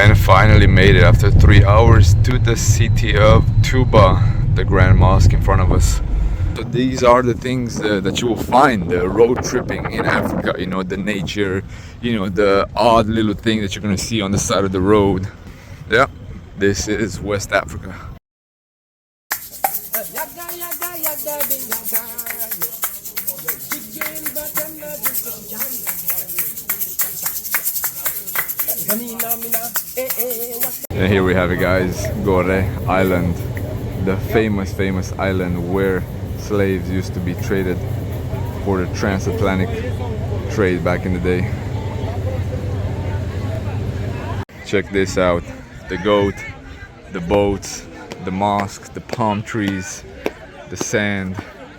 And finally made it after 3 hours to the city of Tuba, the Grand Mosque in front of us. So these are the things that you will find road tripping in Africa, you know, the nature, you know, the odd little thing that you're gonna see on the side of the road. Yeah, this is West Africa. And here we have it, guys, Gore Island, the famous island where slaves used to be traded for the transatlantic trade back in the day. Check this out, the goat, the boats, the mosque, the palm trees, the sand,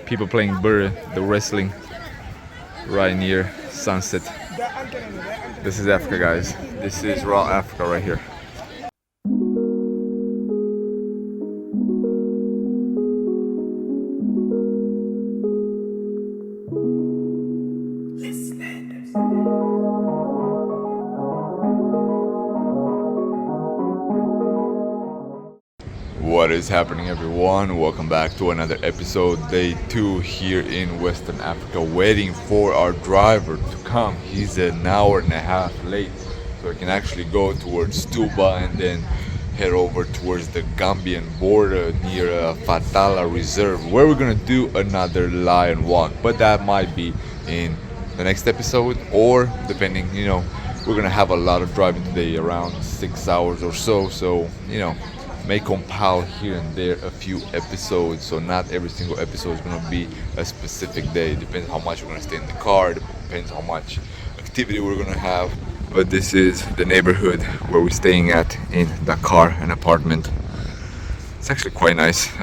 people playing burr, the wrestling right near sunset. This is Africa, guys. This is raw Africa right here. What is happening, everyone? Welcome back to another episode, day 2 here in Western Africa, waiting for our driver to come. He's an hour and a half late, so I can actually go towards Tuba and then head over towards the Gambian border near Fatala Reserve, where we're gonna do another lion walk, but that might be in the next episode, or depending, you know, we're gonna have a lot of driving today, around 6 hours or so, you know, may compile here and there a few episodes, so not every single episode is going to be a specific day. It depends how much we're going to stay in the car, it depends how much activity we're going to have. But this is the neighborhood where we're staying at in Dakar, an apartment. It's actually quite nice,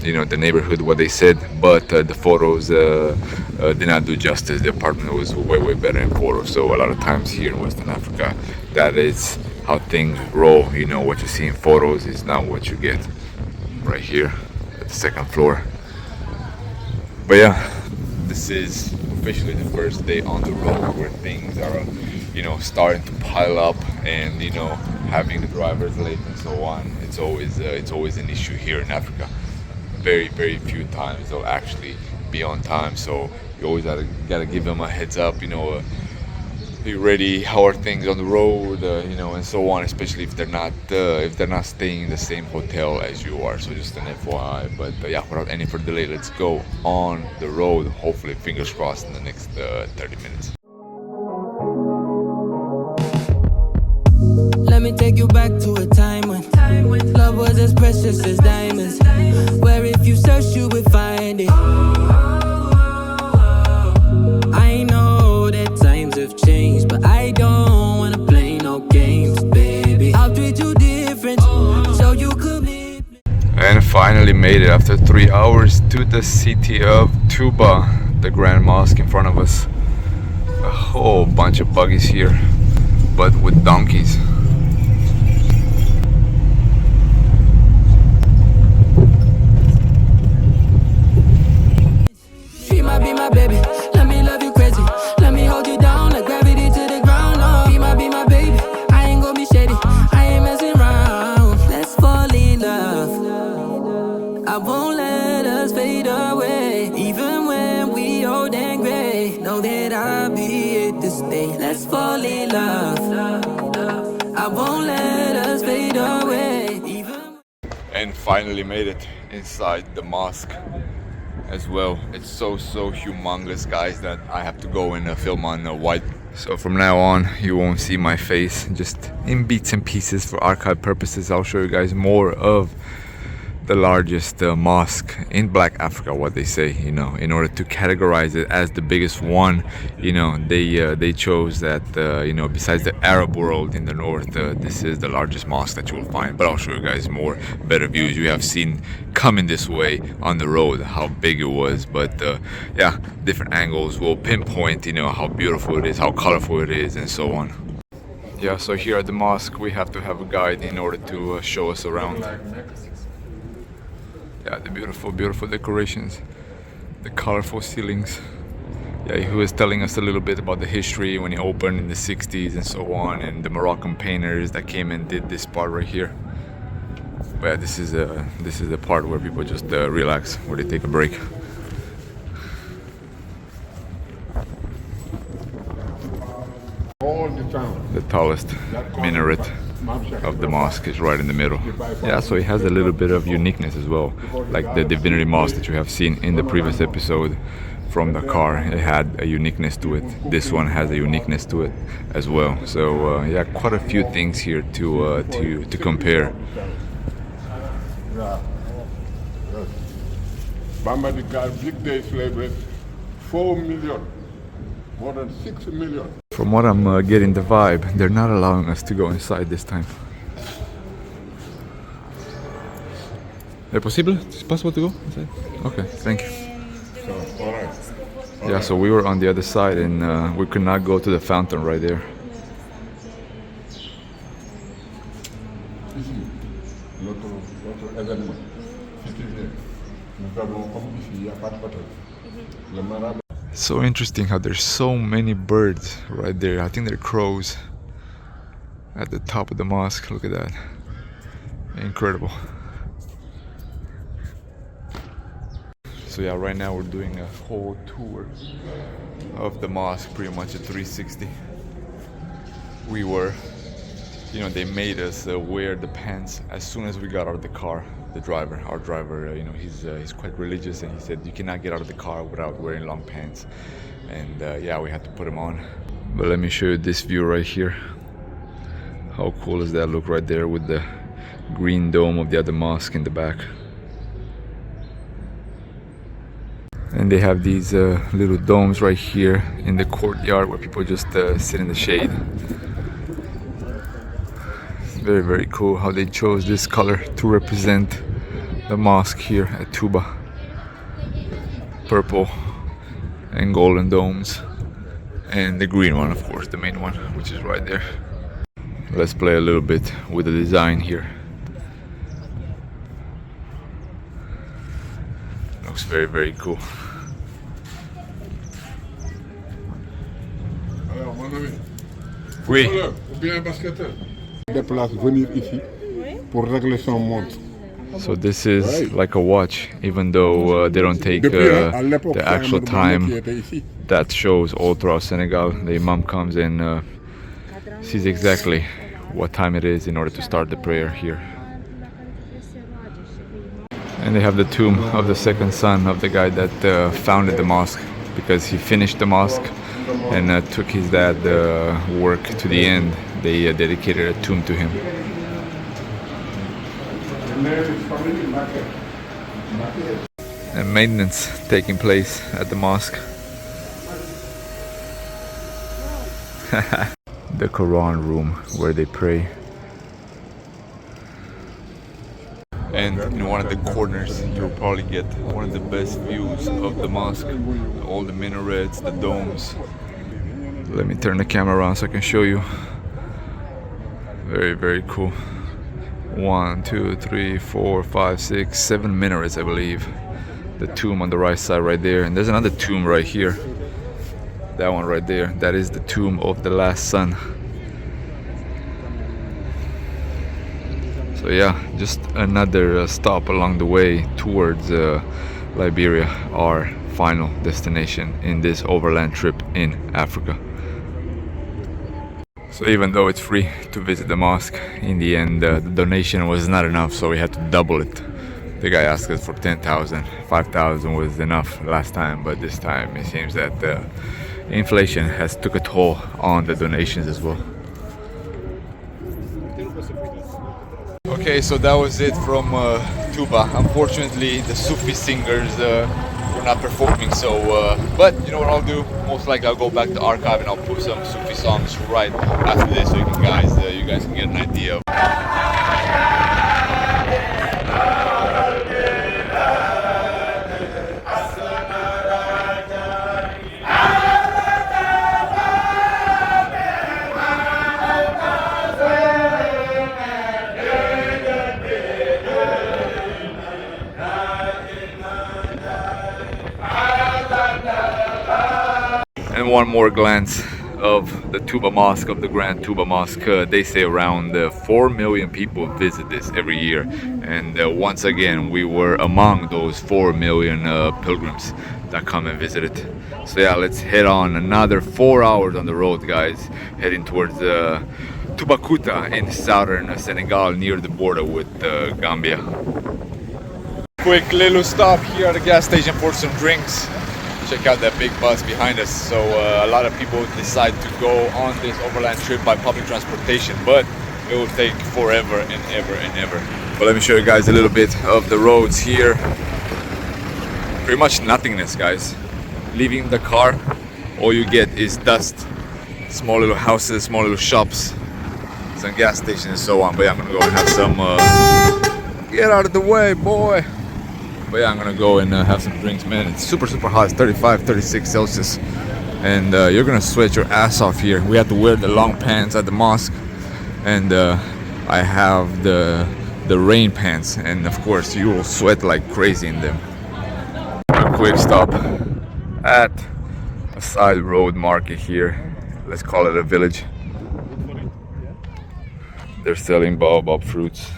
you know, the neighborhood, what they said, but the photos did not do justice. The apartment was way better in photos. So a lot of times here in Western Africa, that is how things roll. You know, what you see in photos is not what you get right here at the second floor. But yeah, this is officially the first day on the road where things are, you know, starting to pile up, and you know, having the drivers late and so on. It's always an issue here in Africa. Very few times they'll actually be on time, so you always gotta give them a heads up, you know, be ready, how are things on the road, you know, and so on, especially if they're not staying in the same hotel as you are. So just an FYI. But yeah, without any further delay, let's go on the road, hopefully, fingers crossed, in the next 30 minutes. Let me take you back to a time when love was as precious as diamonds, where if you search you would find it. I know that times have changed, but I don't wanna play no games, baby. I'll treat you different, so you could live. And finally made it after 3 hours to the city of Tuba, the Grand Mosque in front of us. A whole bunch of buggies here, but with donkeys. She might be my baby, let me love you crazy, let me hold you down like gravity to the ground. Oh, she might be my baby, I ain't gonna be shady, I ain't messing around. Let's fall in love, I won't let us fade away, even when we old and gray. Know that I'll be here to stay. Let's fall in love, I won't let us fade away, even. And finally made it inside the mosque as well. It's so humongous, guys, that I have to go and film on white. So from now on you won't see my face, just in bits and pieces for archive purposes. I'll show you guys more of the largest mosque in Black Africa, what they say, you know, in order to categorize it as the biggest one. You know, they chose that, you know, besides the Arab world in the north, this is the largest mosque that you will find. But I'll show you guys more better views. You have seen coming this way on the road how big it was, but yeah, different angles will pinpoint, you know, how beautiful it is, how colorful it is, and so on. Yeah, so here at the mosque we have to have a guide in order to show us around. Yeah, the beautiful decorations, the colorful ceilings, Yeah, he was telling us a little bit about the history when he opened in the 60s and so on, and the Moroccan painters that came and did this part right here. But yeah, this is the part where people just relax, where they take a break. All the time. The tallest minaret of the mosque is right in the middle. Yeah, so it has a little bit of uniqueness as well, like the Divinity Mosque that you have seen in the previous episode from Dakar. It had a uniqueness to it. This one has a uniqueness to it as well. So yeah, quite a few things here to compare. Bamba Dakar big day celebrate 4 million, more than 6 million. From what I'm getting the vibe, they're not allowing us to go inside this time. ¿Es possible? Is it possible to go inside? Okay, thank you. So, all right. Yeah, so we were on the other side and we could not go to the fountain right there. Ici, notre événement, février, nous avons comme ici, il n'y a pas de hôtel. Le marabout. So interesting how there's so many birds right there. I think they're crows at the top of the mosque. Look at that. Incredible. So yeah, right now we're doing a whole tour of the mosque, pretty much a 360. We were, you know, they made us wear the pants as soon as we got out of the car. Our driver, you know, he's quite religious, and he said you cannot get out of the car without wearing long pants. And yeah, we had to put them on. But let me show you this view right here. How cool is that? Look right there with the green dome of the other mosque in the back. And they have these little domes right here in the courtyard where people just sit in the shade. Very, very cool how they chose this color to represent the mosque here at Touba. Purple and golden domes, and the green one, of course, the main one, which is right there. Let's play a little bit with the design here. Looks very, very cool. Alors, mon ami, Oui. ou bien un basketteur, déplace venir ici pour régler son montre. So this is like a watch, even though they don't take the actual time that shows all throughout Senegal. The Imam comes and sees exactly what time it is in order to start the prayer here. And they have the tomb of the second son of the guy that founded the mosque, because he finished the mosque and took his dad work to the end. They dedicated a tomb to him. And maintenance taking place at the mosque. The Quran room where they pray. And in one of the corners you'll probably get one of the best views of the mosque. All the minarets, the domes. Let me turn the camera around so I can show you. Very, very cool. 1, 2, 3, 4, 5, 6, 7 minarets, I believe. The tomb on the right side right there, and there's another tomb right here. That one right there, that is the tomb of the last son. So yeah, just another stop along the way towards Liberia, our final destination in this overland trip in Africa. So even though it's free to visit the mosque, in the end the donation was not enough, so we had to double it. The guy asked us for 10,000. 5,000 was enough last time, but this time it seems that inflation has took a toll on the donations as well. Okay, so that was it from Touba. Unfortunately, the Sufi singers were not performing, so but you know what I'll do? Most likely I'll go back to the archive and I'll put some Sufi songs right after this, so you guys can get an idea of one more glance of the Tuba Mosque, of the Grand Tuba Mosque. They say around 4 million people visit this every year, and once again we were among those 4 million pilgrims that come and visit it. So yeah, let's head on another 4 hours on the road, guys, heading towards Toubacouta in southern Senegal, near the border with Gambia. Quick little stop here at the gas station for some drinks. Check out that big bus behind us. So a lot of people decide to go on this overland trip by public transportation, but it will take forever and ever and ever. But let me show you guys a little bit of the roads here. Pretty much nothingness, guys. Leaving the car, all you get is dust. Small little houses, small little shops, some gas stations and so on. But yeah, I'm gonna go and have some get out of the way, boy. But yeah, I'm gonna go and have some drinks, man. It's super hot. It's 35, 36 Celsius, and you're gonna sweat your ass off here. We have to wear the long pants at the mosque, and I have the rain pants, and of course you will sweat like crazy in them. A quick stop at a side road market here. Let's call it a village. They're selling baobab fruits.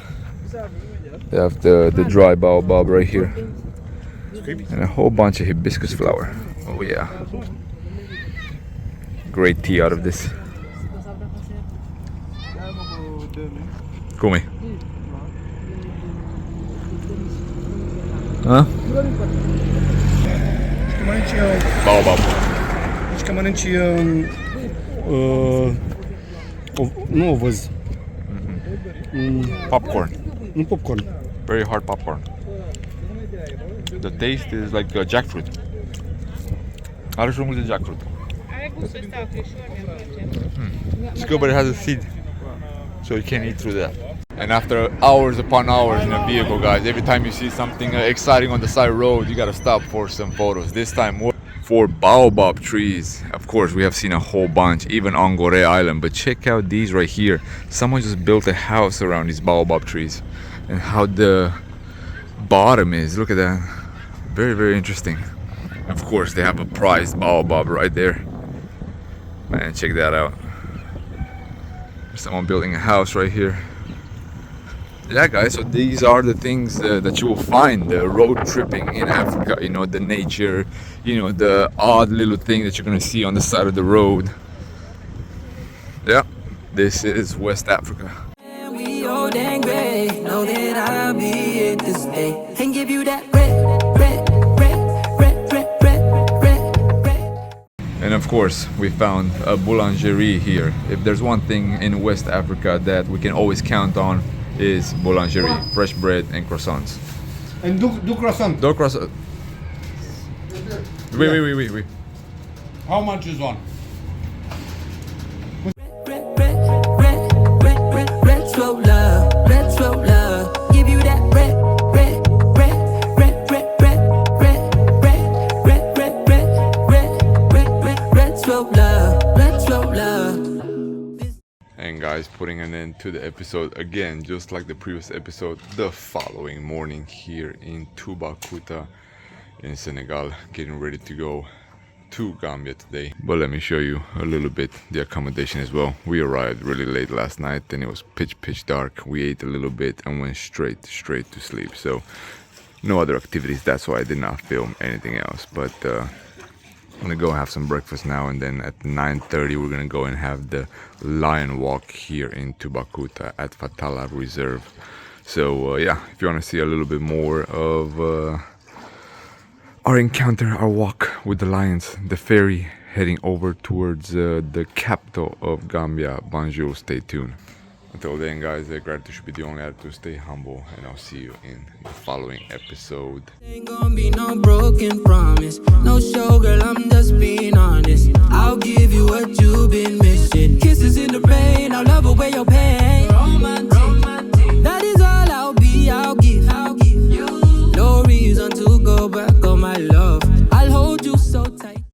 They have the dry baobab right here, and a whole bunch of hibiscus flower. Oh yeah, great tea out of this. Come. Huh? Baobab. Acho que amanhã tinha não ovos. Popcorn. Popcorn. Very hard popcorn. The taste is like jackfruit. Are strong with the jackfruit. It's good, but it has a seed, so you can't eat through that. And after hours upon hours in a vehicle, guys, every time you see something exciting on the side road, you gotta stop for some photos. This time for baobab trees. Of course, we have seen a whole bunch, even on Gore Island. But check out these right here. Someone just built a house around these baobab trees, and how the bottom is. Look at that. Very interesting. Of course, they have a prized baobab right there. Man, check that out. There's someone building a house right here. Yeah, guys, so these are the things that you will find road tripping in Africa. You know, the nature, you know, the odd little thing that you're gonna see on the side of the road. Yeah, this is West Africa. We old and gray, know that I'll be here to stay and give you that red. And of course, we found a boulangerie here. If there's one thing in West Africa that we can always count on, is boulangerie, fresh bread and croissants. And do croissant. Do croissant. Wait. How much is one? Retro love, give you that retro love. And guys, putting an end to the episode again, just like the previous episode, the following morning here in Toubacouta in Senegal, getting ready to go to Gambia today. But let me show you a little bit the accommodation as well. We arrived really late last night and it was pitch dark. We ate a little bit and went straight to sleep. So no other activities, that's why I did not film anything else. But I'm gonna go have some breakfast now, and then at 9:30 we're gonna go and have the lion walk here in Toubacouta at Fatala Reserve. So yeah, if you want to see a little bit more of our encounter, our walk with the lions, the ferry heading over towards the capital of Gambia, Banjul, stay tuned. Until then, guys, gratitude should be the only attitude. Stay humble, and I'll see you in the following episode. Ain't gonna be no broken promise, no show, girl, I'm just being honest. I'll give you what you've been missing. Kisses in the rain, I'll love away your pain.